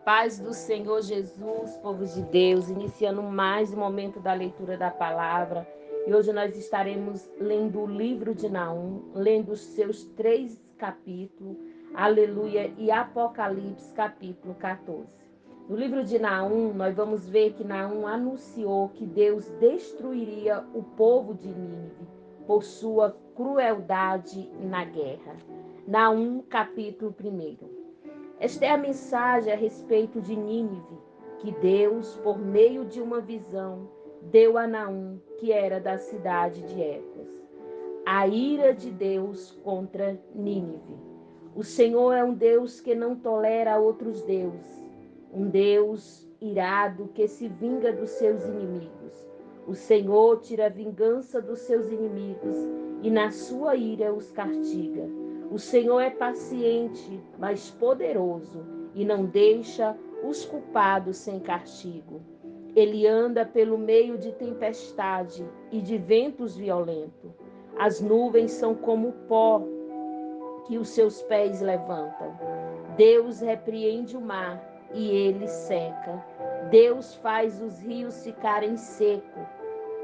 Paz do Senhor Jesus, povo de Deus, iniciando mais um momento da leitura da palavra. E hoje nós estaremos lendo o livro de Naum, lendo os seus 3 capítulos, Aleluia, e Apocalipse, capítulo 14. No livro de Naum, nós vamos ver que Naum anunciou que Deus destruiria o povo de Nínive por sua crueldade na guerra. Naum, capítulo 1. Esta é a mensagem a respeito de Nínive, que Deus, por meio de uma visão, deu a Naum, que era da cidade de Ecos. A ira de Deus contra Nínive. O Senhor é um Deus que não tolera outros deuses, um Deus irado que se vinga dos seus inimigos. O Senhor tira a vingança dos seus inimigos e na sua ira os castiga. O Senhor é paciente, mas poderoso, e não deixa os culpados sem castigo. Ele anda pelo meio de tempestade e de ventos violentos. As nuvens são como pó que os seus pés levantam. Deus repreende o mar e ele seca. Deus faz os rios ficarem secos.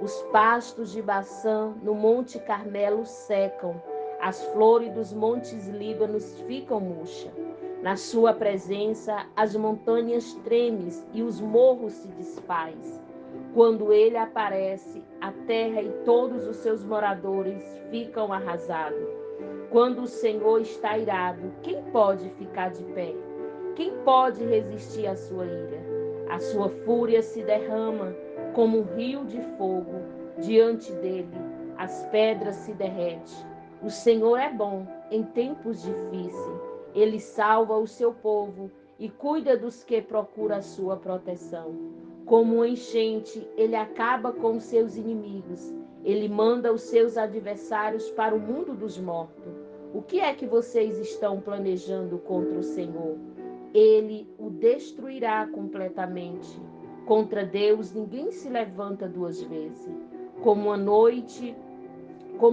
Os pastos de Baçã, no Monte Carmelo, secam. As flores dos montes Líbanos ficam murchas. Na sua presença, as montanhas tremem e os morros se desfaz. Quando ele aparece, a terra e todos os seus moradores ficam arrasados. Quando o Senhor está irado, quem pode ficar de pé? Quem pode resistir à sua ira? A sua fúria se derrama como um rio de fogo diante dele. As pedras se derretem. O Senhor é bom em tempos difíceis. Ele salva o seu povo e cuida dos que procuram a sua proteção. Como um enchente, ele acaba com os seus inimigos. Ele manda os seus adversários para o mundo dos mortos. O que é que vocês estão planejando contra o Senhor? Ele o destruirá completamente. Contra Deus ninguém se levanta 2 vezes. Como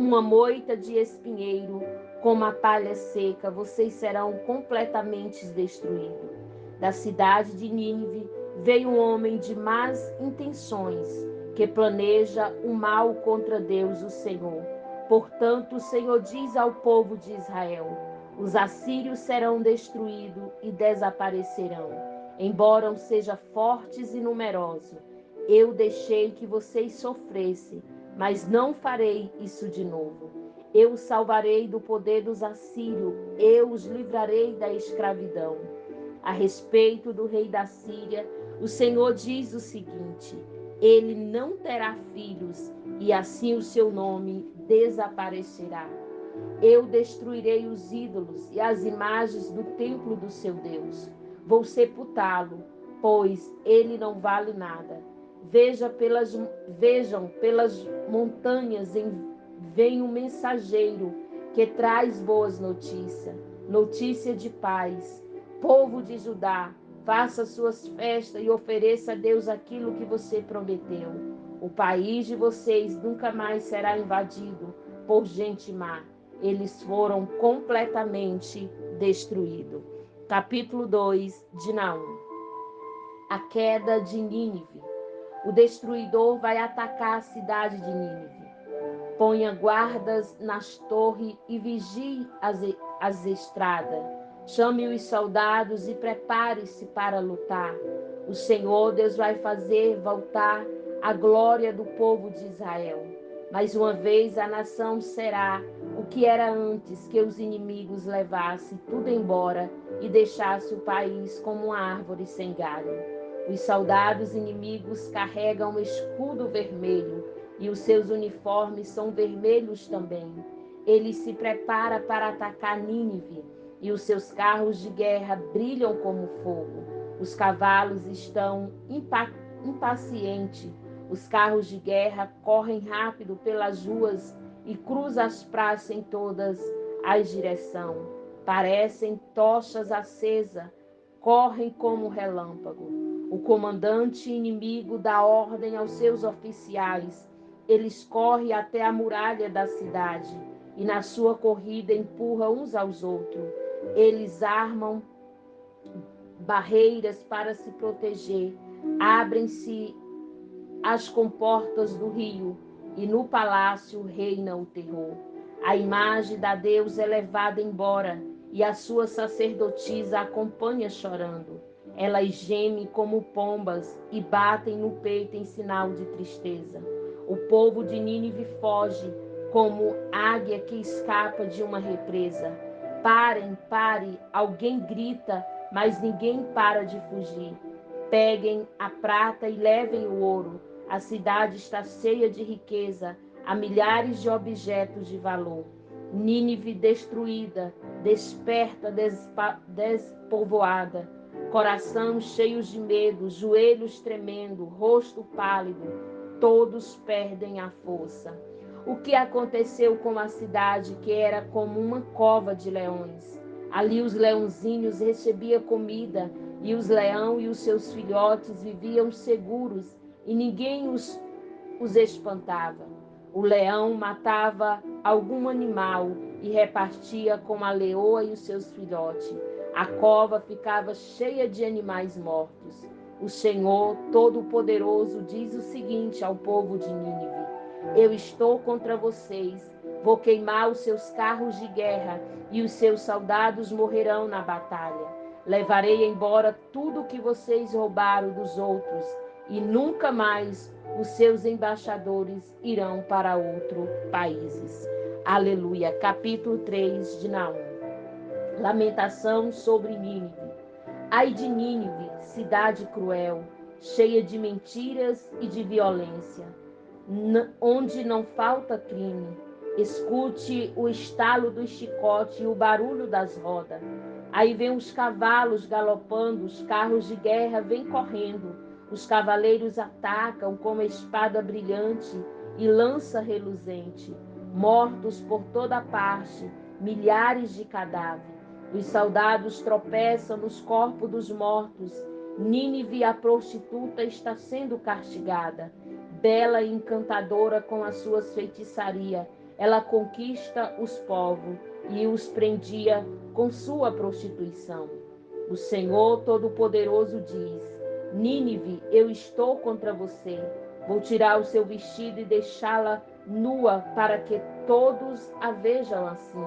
uma moita de espinheiro, como a palha seca, vocês serão completamente destruídos. Da cidade de Nínive veio um homem de más intenções, que planeja o mal contra Deus, o Senhor. Portanto, o Senhor diz ao povo de Israel: os assírios serão destruídos e desaparecerão. Embora sejam fortes e numerosos, eu deixei que vocês sofressem, mas não farei isso de novo. Eu os salvarei do poder dos assírios, eu os livrarei da escravidão. A respeito do rei da Síria, o Senhor diz o seguinte: ele não terá filhos, e assim o seu nome desaparecerá. Eu destruirei os ídolos e as imagens do templo do seu Deus. Vou sepultá-lo, pois ele não vale nada. Vejam pelas montanhas, vem um mensageiro que traz boas notícias, notícia de paz. Povo de Judá, faça suas festas e ofereça a Deus aquilo que você prometeu. O país de vocês nunca mais será invadido por gente má. Eles foram completamente destruídos. Capítulo 2 de Naum. A queda de Nínive. O destruidor vai atacar a cidade de Nínive. Ponha guardas nas torres e vigie as estradas. Chame os soldados e prepare-se para lutar. O Senhor Deus vai fazer voltar a glória do povo de Israel. Mais uma vez a nação será o que era antes, que os inimigos levassem tudo embora e deixassem o país como uma árvore sem galho. Os soldados inimigos carregam um escudo vermelho e os seus uniformes são vermelhos também. Ele se prepara para atacar Nínive e os seus carros de guerra brilham como fogo. Os cavalos estão impacientes. Os carros de guerra correm rápido pelas ruas e cruzam as praças em todas as direções. Parecem tochas acesas, correm como relâmpago. O comandante inimigo dá ordem aos seus oficiais. Eles correm até a muralha da cidade e na sua corrida empurram uns aos outros. Eles armam barreiras para se proteger, abrem-se as comportas do rio, e no palácio reina o terror. A imagem da deusa é levada embora, e a sua sacerdotisa acompanha chorando. Elas gemem como pombas e batem no peito em sinal de tristeza. O povo de Nínive foge, como águia que escapa de uma represa. Parem, pare, alguém grita, mas ninguém para de fugir. Peguem a prata e levem o ouro. A cidade está cheia de riqueza, há milhares de objetos de valor. Nínive destruída, desperta, despovoada, coração cheios de medo, joelhos tremendo, rosto pálido, todos perdem a força. O que aconteceu com a cidade que era como uma cova de leões? Ali os leãozinhos recebiam comida, e os leão e os seus filhotes viviam seguros, e ninguém os espantava. O leão matava algum animal e repartia com a leoa e os seus filhotes. A cova ficava cheia de animais mortos. O Senhor Todo-Poderoso diz o seguinte ao povo de Nínive: eu estou contra vocês, vou queimar os seus carros de guerra e os seus soldados morrerão na batalha. Levarei embora tudo que vocês roubaram dos outros, e nunca mais os seus embaixadores irão para outros países. Aleluia. Capítulo 3 de Naum. Lamentação sobre Nínive. Ai de Nínive, cidade cruel, cheia de mentiras e de violência, onde não falta crime. Escute o estalo do chicote e o barulho das rodas. Aí vem os cavalos galopando, os carros de guerra vêm correndo. Os cavaleiros atacam com espada brilhante e lança reluzente. Mortos por toda parte, milhares de cadáveres. Os soldados tropeçam nos corpos dos mortos. Nínive, a prostituta, está sendo castigada. Bela e encantadora com as suas feitiçarias, ela conquista os povos e os prendia com sua prostituição. O Senhor Todo-Poderoso diz: Nínive, eu estou contra você. Vou tirar o seu vestido e deixá-la nua para que todos a vejam assim,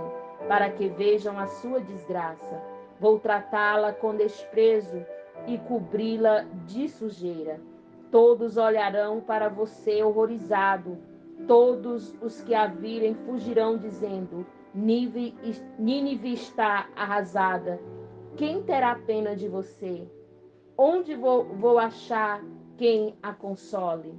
para que vejam a sua desgraça. Vou tratá-la com desprezo e cobri-la de sujeira. Todos olharão para você horrorizado. Todos os que a virem fugirão dizendo: Nínive está arrasada. Quem terá pena de você? Onde vou achar quem a console?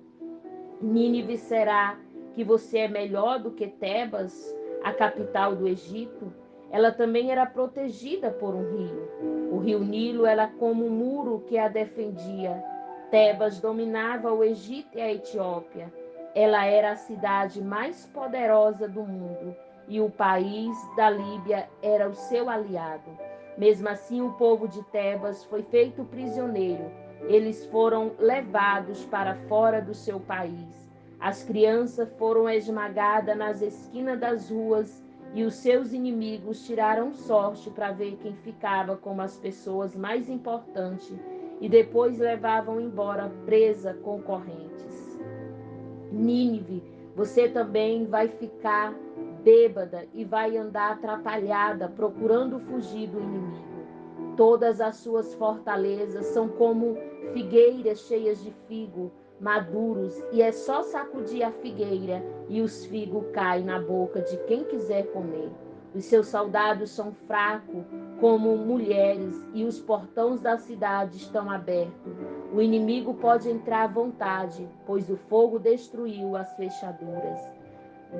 Nínive, será que você é melhor do que Tebas, a capital do Egito? Ela também era protegida por um rio. O rio Nilo era como um muro que a defendia. Tebas dominava o Egito e a Etiópia. Ela era a cidade mais poderosa do mundo, e o país da Líbia era o seu aliado. Mesmo assim, o povo de Tebas foi feito prisioneiro. Eles foram levados para fora do seu país. As crianças foram esmagadas nas esquinas das ruas, e os seus inimigos tiraram sorte para ver quem ficava como as pessoas mais importantes, e depois levavam embora presa com correntes. Nínive, você também vai ficar bêbada e vai andar atrapalhada, procurando fugir do inimigo. Todas as suas fortalezas são como figueiras cheias de figo maduros, e é só sacudir a figueira e os figos caem na boca de quem quiser comer. Os seus soldados são fracos como mulheres, e os portões da cidade estão abertos. O inimigo pode entrar à vontade, pois o fogo destruiu as fechaduras.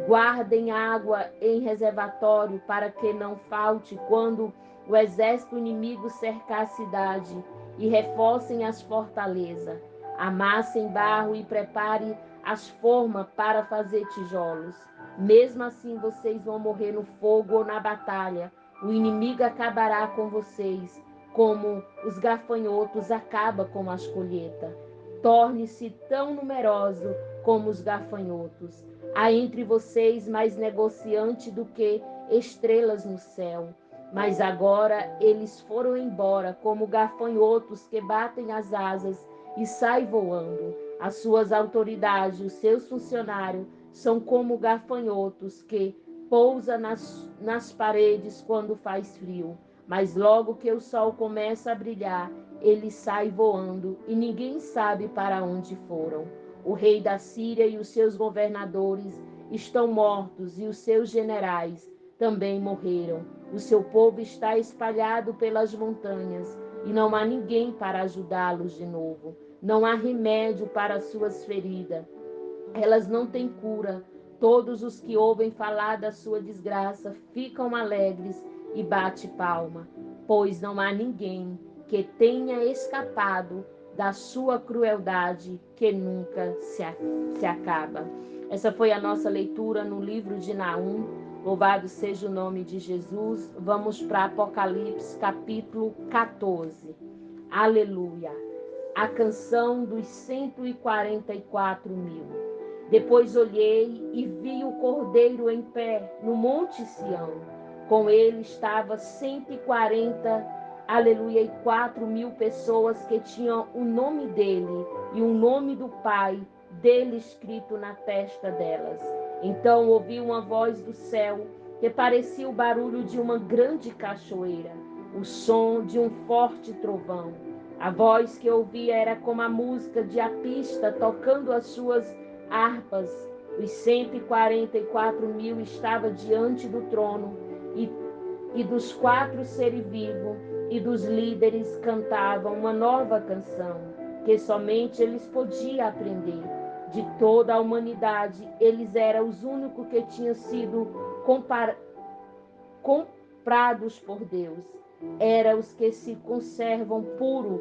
Guardem água em reservatório para que não falte quando o exército inimigo cercar a cidade, e reforcem as fortalezas. Amassem barro e prepare as formas para fazer tijolos. Mesmo assim vocês vão morrer no fogo ou na batalha. O inimigo acabará com vocês, como os gafanhotos acabam com as colheitas. Torne-se tão numeroso como os gafanhotos. Há entre vocês mais negociante do que estrelas no céu. Mas agora eles foram embora como gafanhotos que batem as asas e saem voando. As suas autoridades, os seus funcionários, são como gafanhotos que pousam nas paredes quando faz frio. Mas logo que o sol começa a brilhar, eles saem voando e ninguém sabe para onde foram. O rei da Síria e os seus governadores estão mortos e os seus generais também morreram. O seu povo está espalhado pelas montanhas e não há ninguém para ajudá-los de novo. Não há remédio para as suas feridas. Elas não têm cura. Todos os que ouvem falar da sua desgraça ficam alegres e bate palma, pois não há ninguém que tenha escapado da sua crueldade que nunca se acaba. Essa foi a nossa leitura no livro de Naum. Louvado seja o nome de Jesus. Vamos para Apocalipse, capítulo 14. Aleluia. A canção dos 144.000. Depois olhei e vi o Cordeiro em pé no Monte Sião. Com ele estava 140, aleluia, e 4.000 pessoas que tinham o nome dele e o nome do Pai dele escrito na testa delas. Então ouvi uma voz do céu que parecia o barulho de uma grande cachoeira, o som de um forte trovão. A voz que ouvia era como a música de apista tocando as suas harpas. Os 144.000 estavam diante do trono e dos 4 seres vivos e dos líderes cantavam uma nova canção que somente eles podiam aprender. De toda a humanidade, eles eram os únicos que tinham sido comprados por Deus. Eram os que se conservam puros,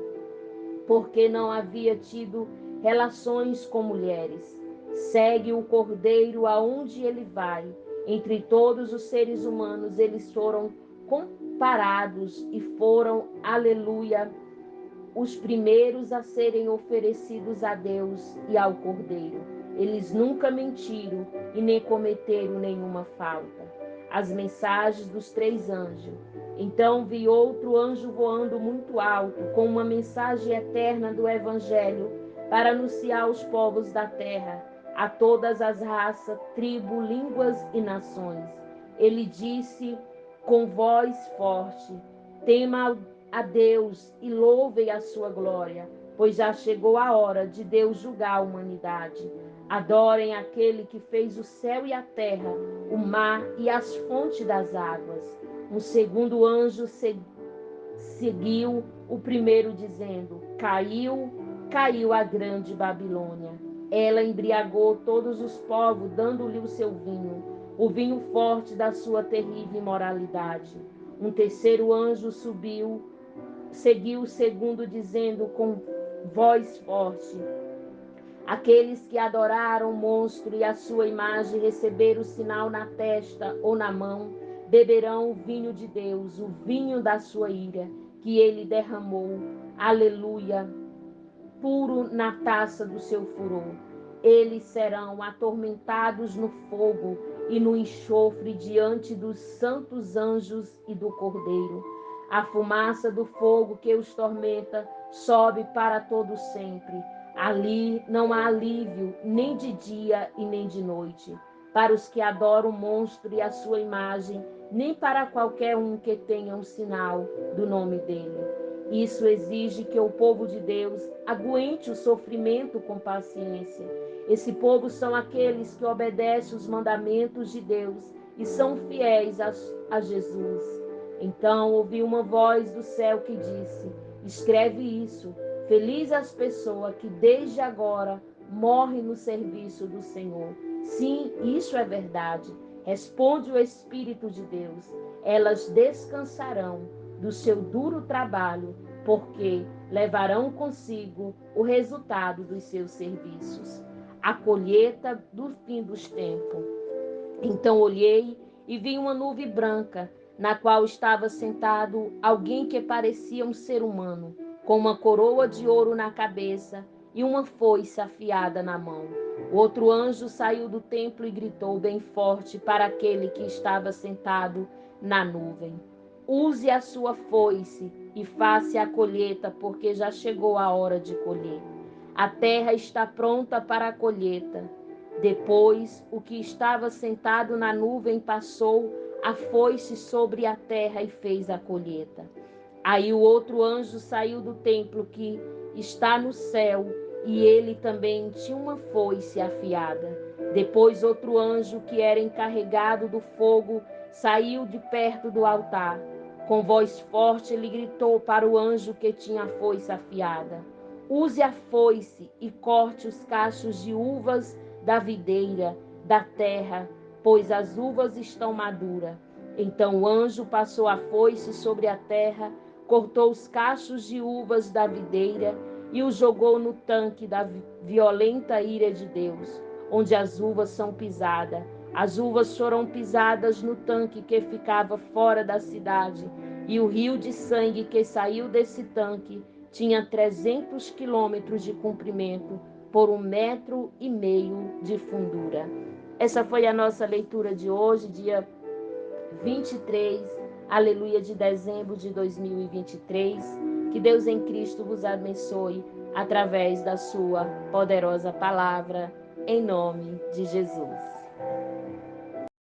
porque não havia tido relações com mulheres. Segue o Cordeiro aonde ele vai. Entre todos os seres humanos, eles foram comparados e foram, aleluia, os primeiros a serem oferecidos a Deus e ao Cordeiro. Eles nunca mentiram e nem cometeram nenhuma falta. As mensagens dos 3 anjos. Então vi outro anjo voando muito alto, com uma mensagem eterna do Evangelho, para anunciar aos povos da terra, a todas as raças, tribos, línguas e nações. Ele disse com voz forte: tema a Deus e louvem a sua glória, pois já chegou a hora de Deus julgar a humanidade. Adorem aquele que fez o céu e a terra, o mar e as fontes das águas. Um segundo anjo seguiu o primeiro, dizendo: caiu a grande Babilônia. Ela embriagou todos os povos, dando-lhe o seu vinho, o vinho forte da sua terrível imoralidade. Um terceiro anjo seguiu o segundo, dizendo com voz forte: aqueles que adoraram o monstro e a sua imagem, receberam o sinal na testa ou na mão, beberão o vinho de Deus, o vinho da sua ira, que ele derramou, aleluia, puro na taça do seu furor. Eles serão atormentados no fogo e no enxofre diante dos santos anjos e do Cordeiro. A fumaça do fogo que os tormenta sobe para todo sempre. Ali não há alívio, nem de dia e nem de noite, para os que adoram o monstro e a sua imagem, nem para qualquer um que tenha um sinal do nome dele. Isso exige que o povo de Deus aguente o sofrimento com paciência. Esse povo são aqueles que obedecem os mandamentos de Deus e são fiéis a Jesus. Então ouvi uma voz do céu que disse: escreve isso. Feliz as pessoas que desde agora morrem no serviço do Senhor. Sim, isso é verdade. Responde o Espírito de Deus. Elas descansarão do seu duro trabalho, porque levarão consigo o resultado dos seus serviços, a colheita do fim dos tempos. Então olhei e vi uma nuvem branca, na qual estava sentado alguém que parecia um ser humano, com uma coroa de ouro na cabeça e uma foice afiada na mão. Outro anjo saiu do templo e gritou bem forte para aquele que estava sentado na nuvem: Use a sua foice e faça a colheita, porque já chegou a hora de colher. A terra está pronta para a colheita. Depois, o que estava sentado na nuvem passou a foice sobre a terra e fez a colheita. Aí o outro anjo saiu do templo que está no céu, e ele também tinha uma foice afiada. Depois outro anjo, que era encarregado do fogo, saiu de perto do altar. Com voz forte ele gritou para o anjo que tinha a foice afiada: use a foice e corte os cachos de uvas da videira, da terra, pois as uvas estão maduras. Então o anjo passou a foice sobre a terra, cortou os cachos de uvas da videira e os jogou no tanque da violenta ira de Deus, onde as uvas são pisadas. As uvas foram pisadas no tanque que ficava fora da cidade, e o rio de sangue que saiu desse tanque tinha 300 quilômetros de comprimento por 1,5 metros de fundura. Essa foi a nossa leitura de hoje, dia 23, aleluia, de dezembro de 2023. Que Deus em Cristo vos abençoe através da sua poderosa palavra, em nome de Jesus.